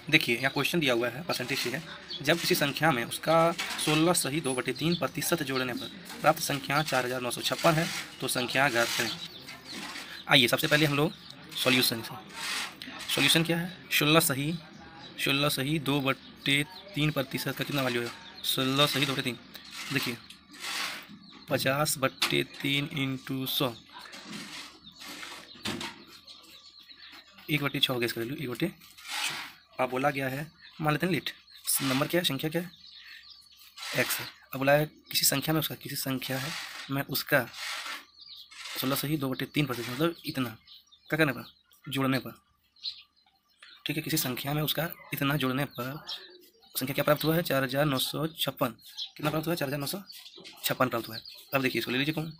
देखिए यहाँ क्वेश्चन दिया हुआ है, परसेंटेज है, जब किसी संख्या में उसका 16 सही 2/3% जोड़ने पर प्राप्त संख्या 4956 है तो संख्या ज्ञात करें। आइए सबसे पहले हम लोग सॉल्यूशन क्या है, 16 सही 2/3% का कितना वैल्यू है, 16 सही 2/3। देखिए 50/3 इंटू 100 1/6 हो गया इसका वैल्यू 1/6। अब बोला गया है, मान लेते हैं लिट, नंबर क्या है, संख्या क्या है, एक्स है। अब बोला है किसी संख्या में उसका 16 सही 2/3% मतलब इतना क्या करने पर, जोड़ने पर। ठीक है, किसी संख्या में उसका इतना जोड़ने पर संख्या क्या प्राप्त हुआ है, 4956। कितना प्राप्त हुआ है, 4956 प्राप्त हुआ है। अब देखिए इसको ले लीजिए कौन,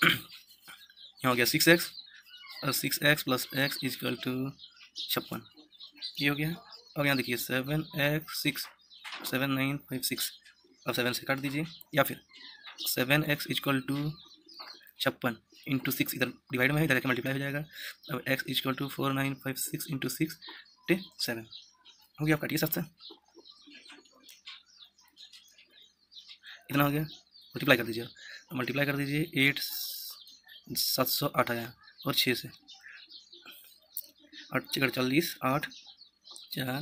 यहाँ हो गया 6x और 6x plus x equal to 56, ये हो गया। और यहाँ देखिए 7x 7956, अब 7 से काट दीजिए, या फिर 7x इजक्वल टू 56 इंटू 6, इधर डिवाइड में है, इधर के मल्टीप्लाई हो जाएगा। अब x इजक्वल टू 4956 इंटू 6 7 हो गया। आप काटिए 7 से, इतना हो गया। मल्टीप्लाई कर दीजिए, मल्टीप्लाई कर दीजिए 8 708 आया, और 6 से 8 4 40 8 4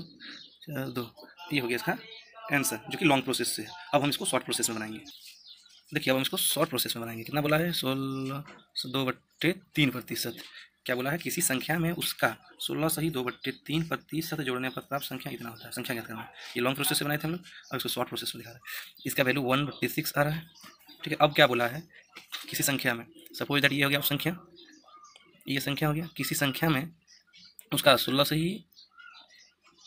4 2, ये हो गया इसका आंसर, जो कि लॉन्ग प्रोसेस से है। अब हम इसको शॉर्ट प्रोसेस में बनाएंगे। देखिए अब हम इसको शॉर्ट प्रोसेस में बनाएंगे। कितना बोला है, 16 2/3%। क्या बोला है, किसी संख्या में उसका 16 सही 2/3% जोड़ने पर प्राप्त संख्या इतना होता है, संख्या क्या करना है। ये लॉन्ग प्रोसेस से बनाए थे हम लोग, अब इसको शॉर्ट प्रोसेस में दिखा रहे हैं। इसका वैल्यू 1/6 आ रहा है। ठीक है, अब क्या बोला है, किसी संख्या में, सपोज दैट ये हो गया संख्या, ये संख्या हो गया, किसी संख्या में उसका 16 से ही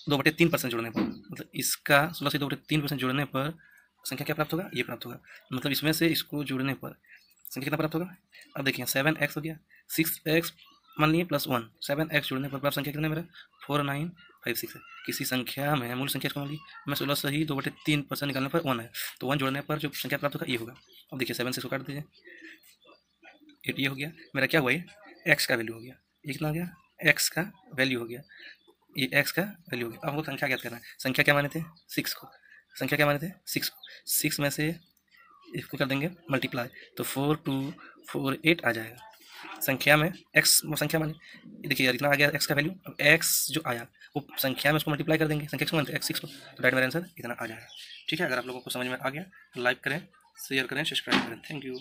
2/3% जोड़ने पर, मतलब इसका 16 से 2/3% जोड़ने पर संख्या क्या प्राप्त होगा, ये प्राप्त होगा। मतलब इसमें से इसको जोड़ने पर संख्या कितना प्राप्त होगा। अब देखिए 7x हो गया, 6x मान लीजिए प्लस 1, 7x जोड़ने पर प्राप्त संख्या कितना मेरा 4956 है। किसी संख्या में मूल संख्या इसको मान ली मैं 16 से ही 2/3% निकालने पर 1 है, तो 1 जोड़ने पर जो संख्या प्राप्त होगा ये होगा। अब देखिए 7 से इसको काट दीजिए, 8 ये हो गया मेरा, क्या हुआ ये x का वैल्यू हो गया, ये कितना हो गया, x का वैल्यू हो गया, ये x का वैल्यू हो गया। अब हमको संख्या ज्ञात करना है, संख्या क्या माने थे 6 को, संख्या क्या माने थे 6 को, 6 में से इसको कर देंगे मल्टीप्लाई, तो 4248 आ जाएगा। संख्या में x संख्या माने, देखिए यार इतना आ गया x का वैल्यू। अब x जो आया वो संख्या में उसको मल्टीप्लाई कर देंगे, संख्या किसको मानते हैं x 6 को, तो राइट मेरा आंसर इतना आ जाएगा। ठीक है, अगर आप लोगों को समझ में आ गया तो लाइक करें, शेयर करें, सब्सक्राइब करें। Thank you.